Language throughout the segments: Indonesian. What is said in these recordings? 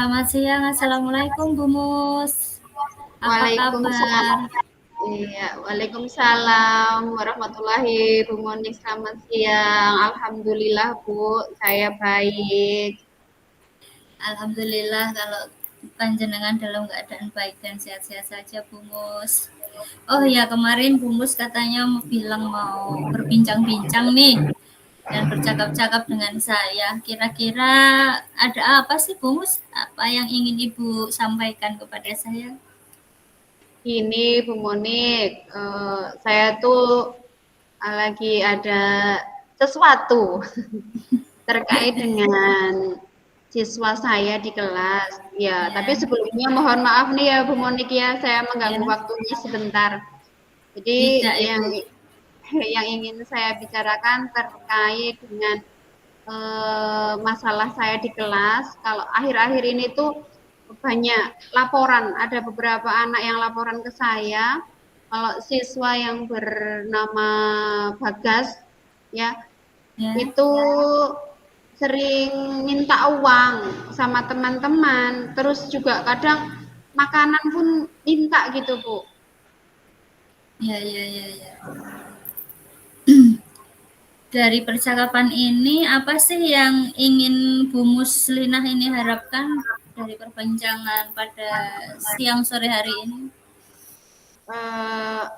Selamat siang, Assalamualaikum Bu Mus. Apa Waalaikumsalam. kabar? Iya, Waalaikumsalam warahmatullahi Bu Monik. Selamat siang. Alhamdulillah Bu, saya baik. Alhamdulillah kalau panjenengan dalam keadaan baik dan sehat-sehat saja Bu Mus. Oh ya, kemarin Bu Mus katanya mau bilang mau berbincang-bincang nih dan bercakap-cakap dengan saya. Kira-kira ada apa sih Bu Mus? Apa yang ingin Ibu sampaikan kepada saya? Ini Bu Monik, saya tuh lagi ada sesuatu terkait dengan siswa saya di kelas. Ya, tapi Ya, sebelumnya mohon maaf nih ya Bu Monik ya, saya mengganggu ya, waktunya sebentar. Jadi tidak yang Ibu. yang ingin saya bicarakan terkait dengan masalah saya di kelas. Kalau akhir-akhir ini tuh banyak laporan, ada beberapa anak yang laporan ke saya. Kalau siswa yang bernama Bagas, ya Ya. itu sering minta uang sama teman-teman, terus juga kadang makanan pun minta gitu Bu. Ya, ya, ya, ya. Dari percakapan ini, apa sih yang ingin Bu Muslinah ini harapkan dari perbincangan pada siang sore hari ini?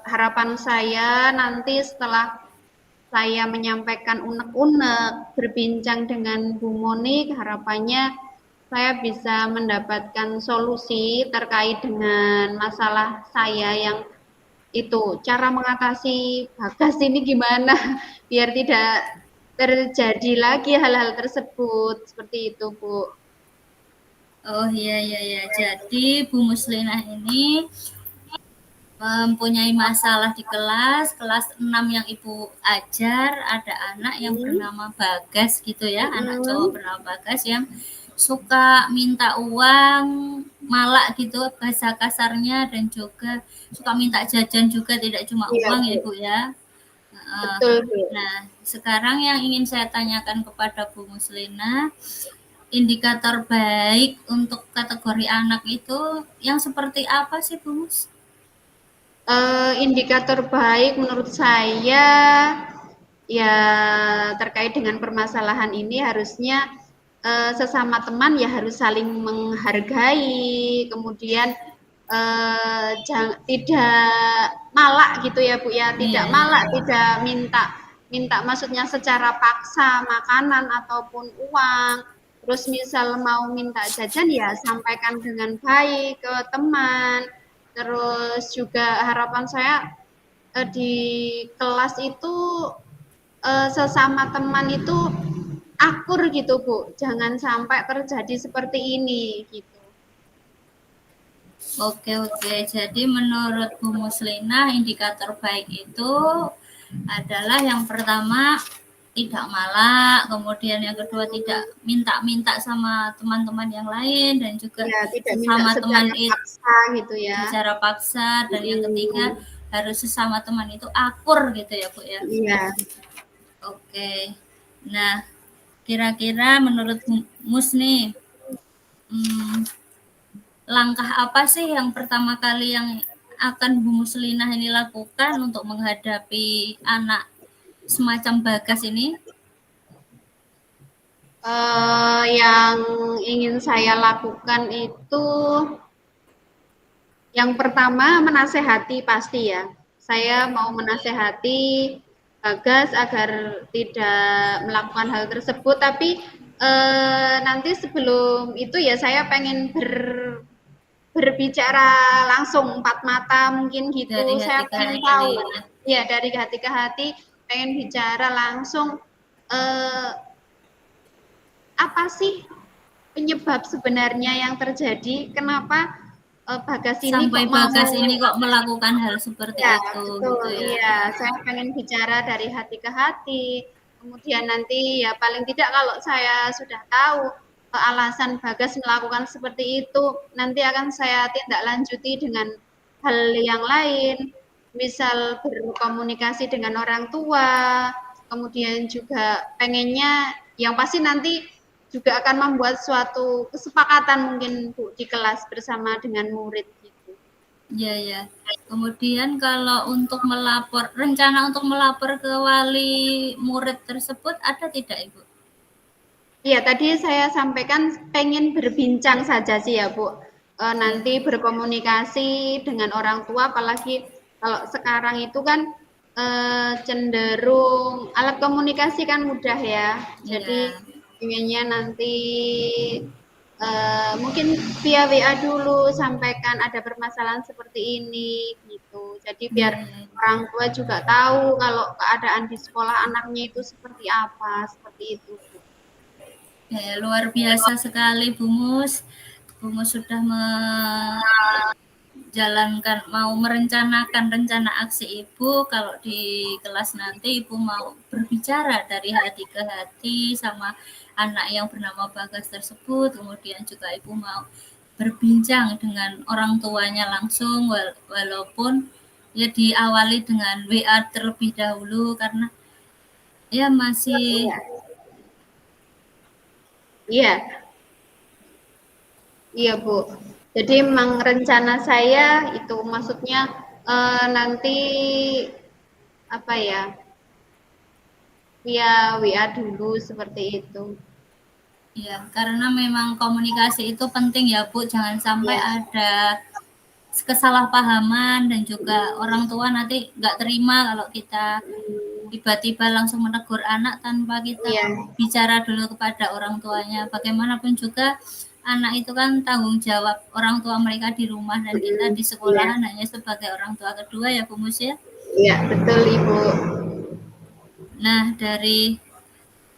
Harapan saya nanti setelah saya menyampaikan unek-unek, berbincang dengan Bu Monik, harapannya saya bisa mendapatkan solusi terkait dengan masalah saya yang itu. Cara mengatasi Bagas ini gimana biar tidak terjadi lagi hal-hal tersebut. Seperti itu, Bu. Oh iya iya iya. Jadi Bu Muslinah ini mempunyai masalah di kelas 6 yang Ibu ajar, ada anak yang Hmm. bernama Bagas gitu ya, anak cowok Hmm. bernama Bagas yang suka minta uang, malak gitu bahasa kasarnya dan juga suka minta jajan juga tidak cuma Iya, uang ya Bu. Ibu ya. Betul, Bu. Nah, sekarang yang ingin saya tanyakan kepada Bu Muslina, indikator baik untuk kategori anak itu yang seperti apa sih Bu Mus? Indikator baik menurut saya ya terkait dengan permasalahan ini harusnya sesama teman ya harus saling menghargai, kemudian tidak malak gitu ya Bu ya, tidak Iya, iya. malak, tidak minta minta maksudnya secara paksa makanan ataupun uang. Terus misal mau minta jajan ya sampaikan dengan baik ke teman. Terus juga harapan saya di kelas itu sesama teman itu akur gitu Bu, jangan sampai terjadi seperti ini gitu. Oke, oke. Jadi menurut Bu Muslina indikator baik itu adalah yang pertama tidak malak, kemudian yang kedua tidak minta-minta sama teman-teman yang lain dan juga Ya, tidak minta sesama teman secara itu paksa gitu ya. secara paksa dan yang ketiga Hmm, harus sesama teman itu akur gitu ya Bu ya. iya. Oke. Nah, kira-kira menurut Mus nih, hmm, langkah apa sih yang pertama kali yang akan Bu Muslinah ini lakukan untuk menghadapi anak semacam Bagas ini? Yang ingin saya lakukan itu yang pertama menasehati pasti ya. Saya mau menasehati Bagas agar tidak melakukan hal tersebut, tapi nanti sebelum itu ya saya pengen berbicara langsung empat mata mungkin Dari gitu. hati Saya ke pengen hati tahu ya. ya dari hati ke hati, pengen bicara langsung eh, apa sih penyebab sebenarnya yang terjadi, kenapa Bagas ini Sampai kok mau Bagas ini kok melakukan hal seperti ya itu betul, gitu ya. iya, saya pengen bicara dari hati ke hati, kemudian nanti ya paling tidak kalau saya sudah tahu alasan Bagas melakukan seperti itu, nanti akan saya tindak lanjuti dengan hal yang lain, misal berkomunikasi dengan orang tua, kemudian juga pengennya yang pasti nanti juga akan membuat suatu kesepakatan mungkin Bu di kelas bersama dengan murid gitu. Iya, ya. Kemudian kalau untuk rencana untuk melapor ke wali murid tersebut ada tidak, Ibu? Iya, tadi saya sampaikan pengen berbincang saja sih ya, Bu. Iya, Nanti berkomunikasi dengan orang tua, apalagi kalau sekarang itu kan cenderung alat komunikasi kan mudah ya. Jadi iya, inginnya nanti mungkin via WA dulu sampaikan ada permasalahan seperti ini gitu. Jadi iya, biar iya. orang tua juga tahu kalau keadaan di sekolah anaknya itu seperti apa, seperti itu. Ya, luar biasa sekali, Bu Mus. Bu Mus sudah mau merencanakan rencana aksi Ibu kalau di kelas nanti Ibu mau berbicara dari hati ke hati sama anak yang bernama Bagas tersebut, kemudian juga Ibu mau berbincang dengan orang tuanya langsung walaupun ya diawali dengan WA terlebih dahulu karena ya masih. Iya, iya, iya Bu. Jadi memang rencana saya itu maksudnya nanti apa ya via WA dulu seperti itu. Ya, karena memang komunikasi itu penting ya Bu, jangan sampai Ya, ada kesalahpahaman dan juga orang tua nanti nggak terima kalau kita tiba-tiba langsung menegur anak tanpa kita iya, bicara dulu kepada orang tuanya. Bagaimanapun juga anak itu kan tanggung jawab orang tua mereka di rumah dan kita di iya, sekolahan hanya sebagai orang tua kedua ya Bu Mus ya. iya betul Ibu. Nah, dari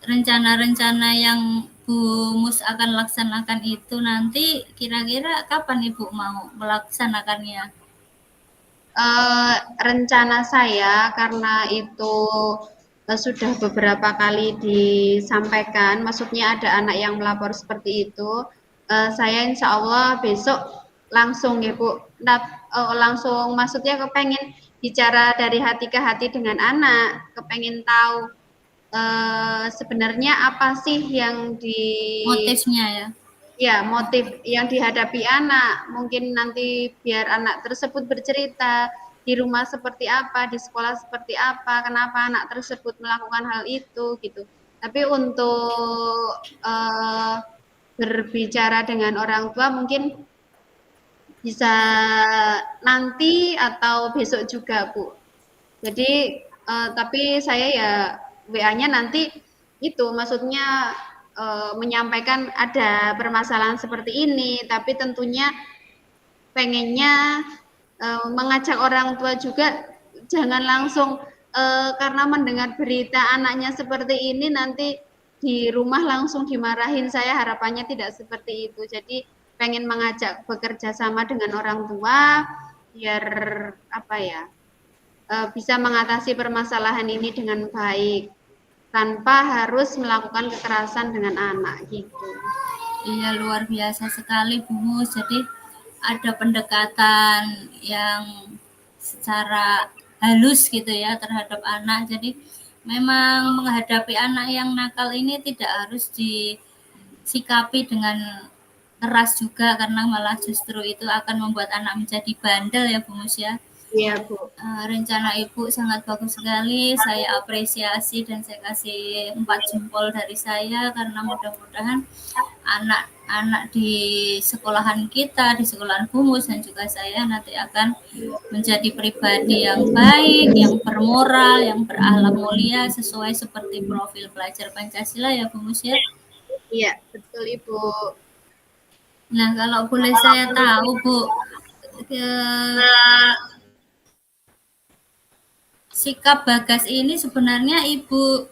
rencana-rencana yang Bu Mus akan laksanakan itu nanti kira-kira kapan Ibu mau melaksanakannya? Rencana saya karena itu sudah beberapa kali disampaikan, maksudnya ada anak yang melapor seperti itu. Saya insya Allah besok langsung ya Bu, langsung maksudnya kepengen bicara dari hati ke hati dengan anak, kepengen tahu sebenarnya apa sih yang Motifnya ya? motif yang dihadapi anak. Mungkin nanti biar anak tersebut bercerita di rumah seperti apa, di sekolah seperti apa, kenapa anak tersebut melakukan hal itu gitu. Tapi untuk berbicara dengan orang tua mungkin bisa nanti atau besok juga, Bu. Jadi tapi saya ya WA-nya nanti itu maksudnya menyampaikan ada permasalahan seperti ini, tapi tentunya pengennya mengajak orang tua juga jangan langsung karena mendengar berita anaknya seperti ini nanti di rumah langsung dimarahin. Saya harapannya tidak seperti itu. Jadi pengen mengajak bekerja sama dengan orang tua biar apa ya bisa mengatasi permasalahan ini dengan baik tanpa harus melakukan kekerasan dengan anak gitu. Iya, luar biasa sekali Bu Mus. Jadi ada pendekatan yang secara halus gitu ya terhadap anak. Jadi memang menghadapi anak yang nakal ini tidak harus disikapi dengan keras juga karena malah justru itu akan membuat anak menjadi bandel ya Bu Mus ya. Iya Bu. Rencana Ibu sangat bagus sekali. Saya apresiasi dan saya kasih 4 jempol dari saya karena mudah-mudahan anak-anak di sekolahan kita, di sekolahan Bumus dan juga saya nanti akan menjadi pribadi yang baik, yang bermoral, yang berakhlak mulia sesuai seperti profil pelajar Pancasila ya Bumus ya. Iya betul Ibu. Nah, kalau boleh saya tahu Bu, ke sikap Bagas ini sebenarnya Ibu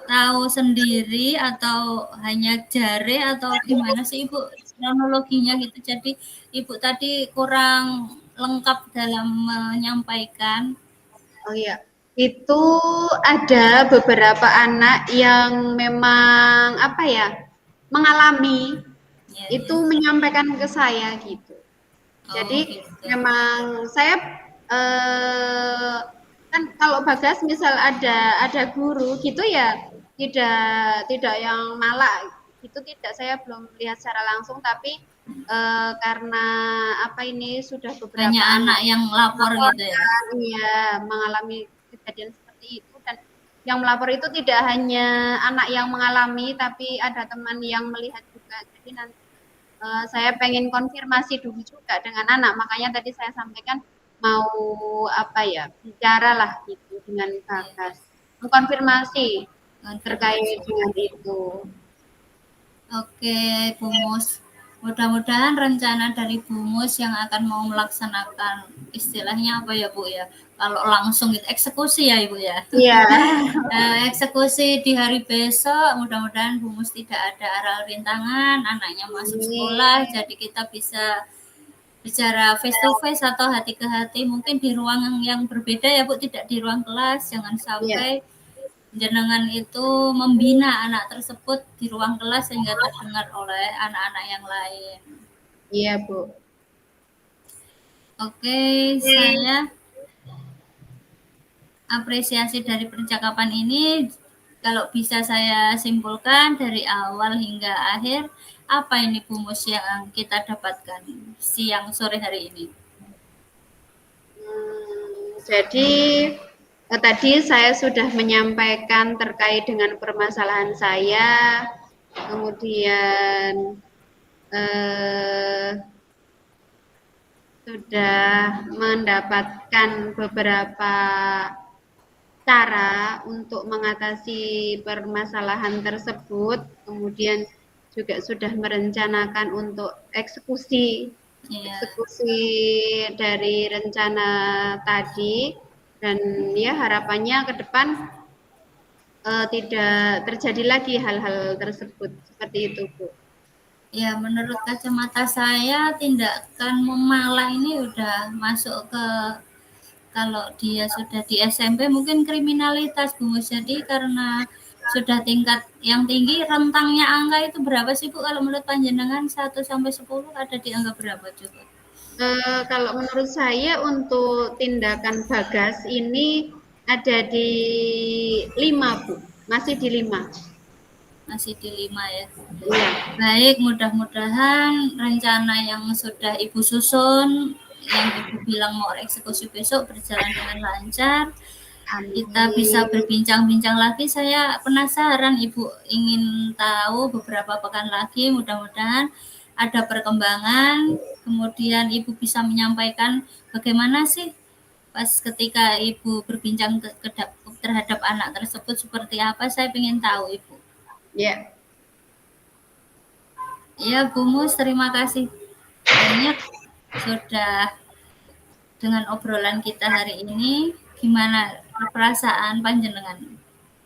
tahu sendiri atau hanya jare atau gimana sih Ibu kronologinya gitu. Jadi Ibu tadi kurang lengkap dalam menyampaikan. Oh iya. Itu ada beberapa anak yang memang apa ya mengalami Ya, itu ya. menyampaikan ke saya gitu. Oh, Jadi gitu. memang saya kan kalau Bagas misal ada guru gitu ya tidak yang malak itu tidak, saya belum lihat secara langsung, tapi karena apa ini sudah beberapa Banyak anak anak yang lapor gitu ya. melaporkan, iya, mengalami kejadian seperti itu, dan yang melapor itu tidak hanya anak yang mengalami, tapi ada teman yang melihat juga. Jadi nanti saya pengen konfirmasi dulu juga dengan anak, makanya tadi saya sampaikan mau apa ya, bicaralah gitu dengan Iya, Bagas, mengkonfirmasi terkait konfirmasi. dengan itu. Oke, Bu Mus. Mudah-mudahan rencana dari Bu Mus yang akan mau melaksanakan istilahnya apa ya Bu ya? Kalau langsung gitu, eksekusi ya Ibu ya. Iya. Eksekusi di hari besok, mudah-mudahan Bu Mus tidak ada aral rintangan, anaknya masuk sekolah, Amin. jadi kita bisa bicara face to face atau hati ke hati, mungkin di ruang yang berbeda ya Bu, tidak di ruang kelas, jangan Iya, sampai jenengan itu membina anak tersebut di ruang kelas sehingga terdengar oleh anak-anak yang lain. iya Bu. Oke, saya apresiasi dari percakapan ini. Kalau bisa saya simpulkan dari awal hingga akhir, apa ini Bu Mus yang kita dapatkan siang sore hari ini? Jadi tadi saya sudah menyampaikan terkait dengan permasalahan saya, kemudian eh, sudah mendapatkan beberapa cara untuk mengatasi permasalahan tersebut, kemudian juga sudah merencanakan untuk eksekusi Iya, eksekusi dari rencana tadi, dan ya harapannya ke depan tidak terjadi lagi hal-hal tersebut seperti itu Bu. ya menurut kacamata saya tindakan memalah ini udah masuk ke kalau dia sudah di SMP mungkin kriminalitas Bu Mus. Jadi karena sudah tingkat yang tinggi rentangnya angka itu berapa sih Bu kalau menurut panjenengan 1 sampai 10 ada di angka berapa coba? Kalau menurut saya untuk tindakan Bagas ini ada di 5 Bu, masih di 5. Masih di 5 ya. Iya. Baik, mudah-mudahan rencana yang sudah Ibu susun, yang Ibu bilang mau eksekusi besok berjalan dengan lancar. Kita bisa Amin. berbincang-bincang lagi. Saya penasaran, Ibu ingin tahu beberapa pekan lagi. Mudah-mudahan ada perkembangan. Kemudian Ibu bisa menyampaikan bagaimana sih pas ketika Ibu berbincang terhadap anak tersebut seperti apa. Saya ingin tahu, Ibu. Ya. Ya, Bu Mus, terima kasih banyak sudah dengan obrolan kita hari ini. Gimana perasaan panjenengan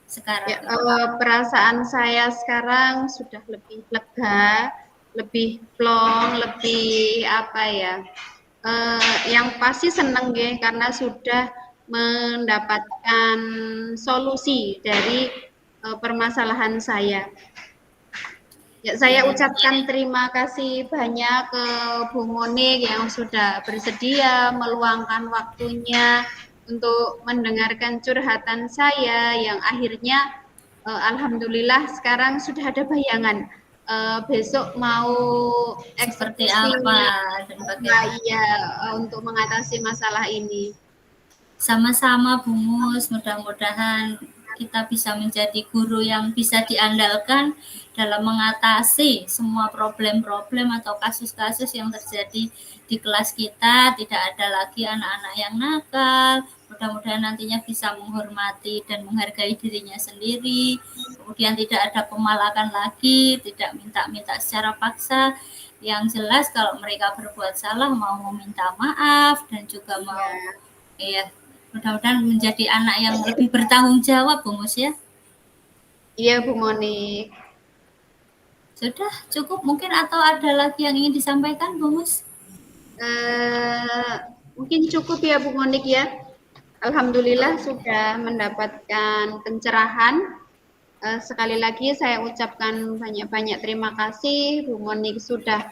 sekarang Ya, ini? perasaan saya sekarang sudah lebih lega, lebih plong, lebih apa ya? Yang pasti seneng ya karena sudah mendapatkan solusi dari permasalahan saya. Ya, saya Ya, ucapkan terima kasih banyak ke Bu Monik yang sudah bersedia meluangkan waktunya untuk mendengarkan curhatan saya yang akhirnya alhamdulillah sekarang sudah ada bayangan besok mau seperti apa eksekusi dan apa bagaimana? iya untuk mengatasi masalah ini. Sama-sama Bu Mus, mudah-mudahan kita bisa menjadi guru yang bisa diandalkan dalam mengatasi semua problem-problem atau kasus-kasus yang terjadi di kelas kita. Tidak ada lagi anak-anak yang nakal. Mudah-mudahan nantinya bisa menghormati dan menghargai dirinya sendiri. Kemudian tidak ada pemalakan lagi, tidak minta-minta secara paksa. Yang jelas kalau mereka berbuat salah mau meminta maaf dan juga mau Ya, iya, mudah-mudahan menjadi anak yang lebih bertanggung jawab, Bu Mus ya. iya Bu Monik. Sudah cukup mungkin atau ada lagi yang ingin disampaikan, Bu Mus? Eh, Mungkin cukup ya Bu Monik ya. Alhamdulillah sudah mendapatkan pencerahan. Sekali lagi saya ucapkan banyak-banyak terima kasih Bu Monik sudah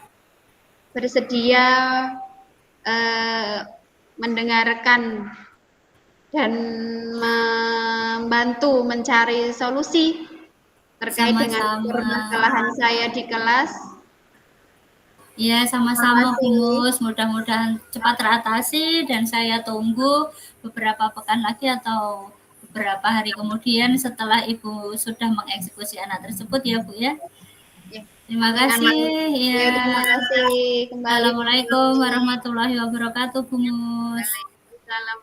bersedia eh, mendengarkan dan membantu mencari solusi terkait dengan Sama-sama. permasalahan saya di kelas. Ya, Terima sama-sama Bu kasih. Mus. Mudah-mudahan cepat teratasi dan saya tunggu beberapa pekan lagi atau beberapa hari kemudian setelah Ibu sudah mengeksekusi anak tersebut ya Bu ya. Ya, Terima dengan kasih ya, ya. terima kasih kembali Bu Assalamualaikum Mimi. warahmatullahi wabarakatuh Bu Mus. Waalaikumsalam.